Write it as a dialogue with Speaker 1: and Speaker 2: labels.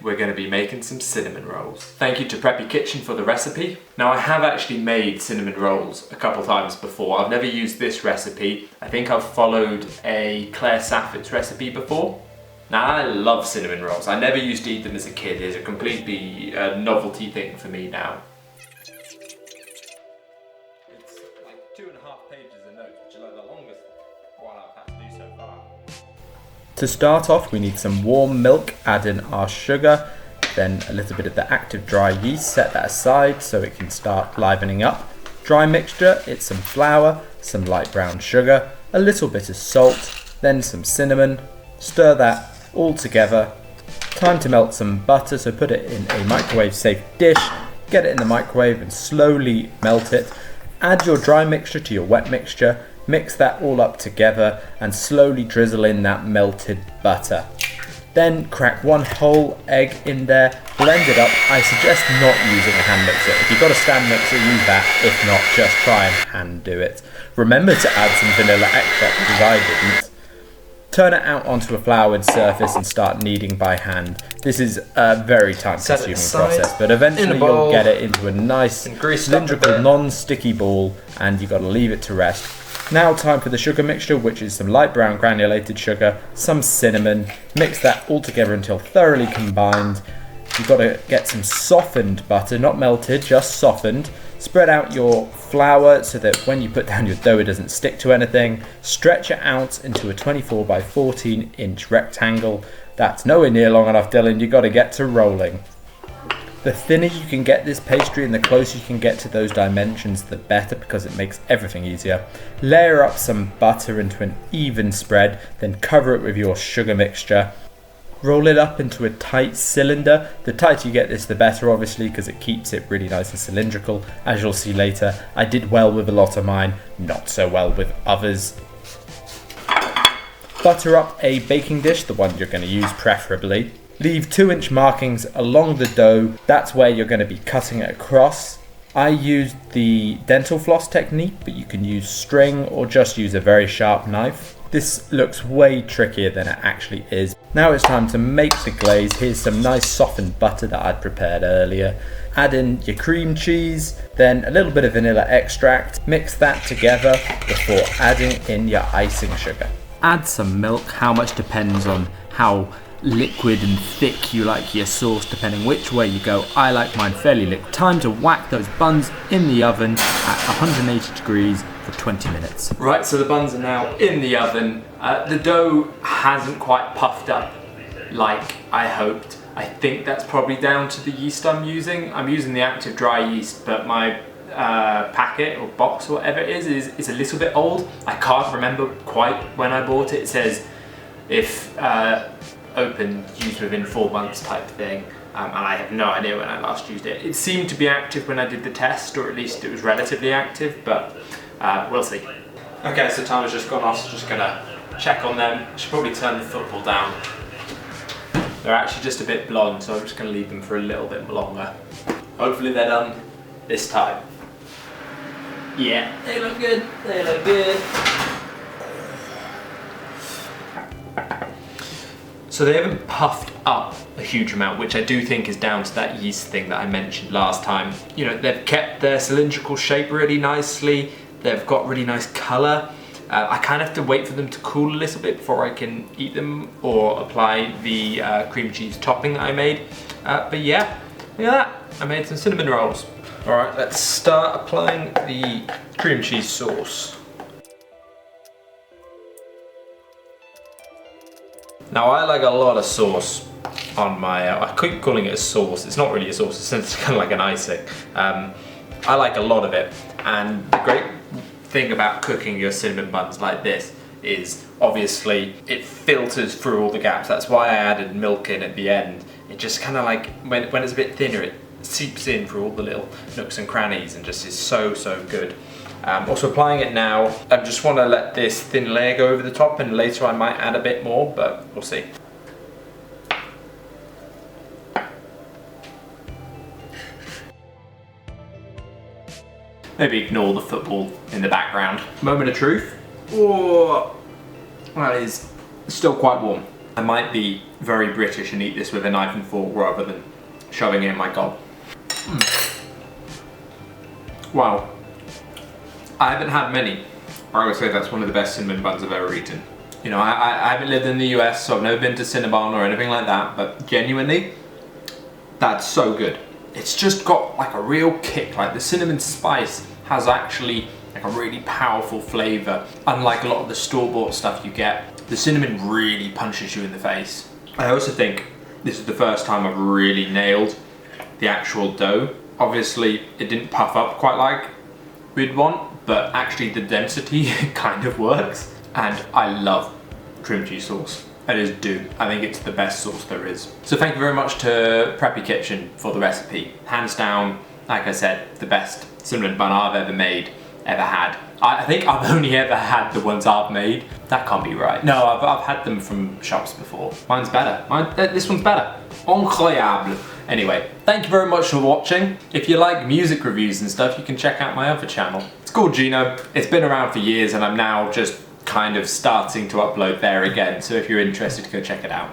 Speaker 1: We're going to be making some cinnamon rolls. Thank you to Preppy Kitchen for the recipe. Now I have actually made cinnamon rolls a couple times before. I've never used this recipe. I think I've followed a Claire Safford's recipe before. Now I love cinnamon rolls. I never used to eat them as a kid. It's a completely novelty thing for me now. It's like 2.5 pages of notes, which is like the longest one I've had to do so far.
Speaker 2: To start off, we need some warm milk, add in our sugar, then a little bit of the active dry yeast, set that aside so it can start livening up. Dry mixture, it's some flour, some light brown sugar, a little bit of salt, then some cinnamon. Stir that all together. Time to melt some butter, so put it in a microwave safe dish, get it in the microwave and slowly melt it. Add your dry mixture to your wet mixture. Mix that all up together and slowly drizzle in that melted butter. Then crack 1 whole egg in there, blend it up. I suggest not using a hand mixer. If you've got a stand mixer, use that. If not, just try and hand do it. Remember to add some vanilla extract because I didn't. Turn it out onto a floured surface and start kneading by hand. This is a very time-consuming process, but eventually you'll get it into a nice cylindrical, non-sticky ball and you've got to leave it to rest. Now time for the sugar mixture, which is some light brown granulated sugar, some cinnamon. Mix that all together until thoroughly combined. You've got to get some softened butter, not melted, just softened. Spread out your flour so that when you put down your dough it doesn't stick to anything. Stretch it out into a 24 by 14 inch rectangle. That's nowhere near long enough, Dylan. You've got to get to rolling. The thinner you can get this pastry and the closer you can get to those dimensions, the better, because it makes everything easier. Layer up some butter into an even spread, then cover it with your sugar mixture. Roll it up into a tight cylinder. The tighter you get this, the better, obviously, because it keeps it really nice and cylindrical. As you'll see later, I did well with a lot of mine, not so well with others. Butter up a baking dish, the one you're going to use preferably. Leave 2-inch markings along the dough. That's where you're going to be cutting it across. I used the dental floss technique, but you can use string or just use a very sharp knife. This looks way trickier than it actually is. Now it's time to make the glaze. Here's some nice softened butter that I'd prepared earlier. Add in your cream cheese, then a little bit of vanilla extract. Mix that together before adding in your icing sugar. Add some milk. How much depends on how liquid and thick you like your sauce, depending which way you go. I like mine fairly liquid. Time to whack those buns in the oven at 180 degrees for 20 minutes.
Speaker 1: Right, so the buns are now in the oven. The dough hasn't quite puffed up like I hoped. I think that's probably down to the yeast I'm using. I'm using the active dry yeast, but my packet or box or whatever it is a little bit old. I can't remember quite when I bought it. It says if open, used within 4 months type thing, and I have no idea when I last used it. It seemed to be active when I did the test, or at least it was relatively active, but we'll see. Okay, so timer's just gone off, so just gonna check on them. I should probably turn the football down. They're actually just a bit blonde, so I'm just gonna leave them for a little bit longer. Hopefully they're done this time. Yeah, they look good, they look good. So they haven't puffed up a huge amount, which I do think is down to that yeast thing that I mentioned last time. You know, they've kept their cylindrical shape really nicely. They've got really nice colour. I kind of have to wait for them to cool a little bit before I can eat them or apply the cream cheese topping that I made. But yeah, look at that. I made some cinnamon rolls. All right, let's start applying the cream cheese sauce. Now I like a lot of sauce on my, I keep calling it a sauce, it's not really a sauce, it's kind of like an icing. I like a lot of it, and the great thing about cooking your cinnamon buns like this is obviously it filters through all the gaps. That's why I added milk in at the end. It just kind of like, when it's a bit thinner, it seeps in through all the little nooks and crannies and just is so good. Also applying it now, I just want to let this thin layer go over the top, and later I might add a bit more, but we'll see. Maybe ignore the football in the background. Moment of truth. Oh, that is still quite warm. I might be very British and eat this with a knife and fork rather than shoving it in my gob. Wow. I haven't had many. I would say that's one of the best cinnamon buns I've ever eaten. You know, I haven't lived in the US, so I've never been to Cinnabon or anything like that, but genuinely, that's so good. It's just got like a real kick, like the cinnamon spice has actually like a really powerful flavour. Unlike a lot of the store-bought stuff you get, the cinnamon really punches you in the face. I also think this is the first time I've really nailed the actual dough. Obviously, it didn't puff up quite like we'd want, but actually the density kind of works. And I love cream cheese sauce. I just do. I think it's the best sauce there is. So thank you very much to Preppy Kitchen for the recipe. Hands down, like I said, the best cinnamon bun I've ever made, ever had. I think I've only ever had the ones I've made. That can't be right. No, I've had them from shops before. Mine's better. This one's better. Incroyable. Anyway, thank you very much for watching. If you like music reviews and stuff, you can check out my other channel. It's called Ginno. It's been around for years and I'm now just kind of starting to upload there again. So if you're interested, go check it out.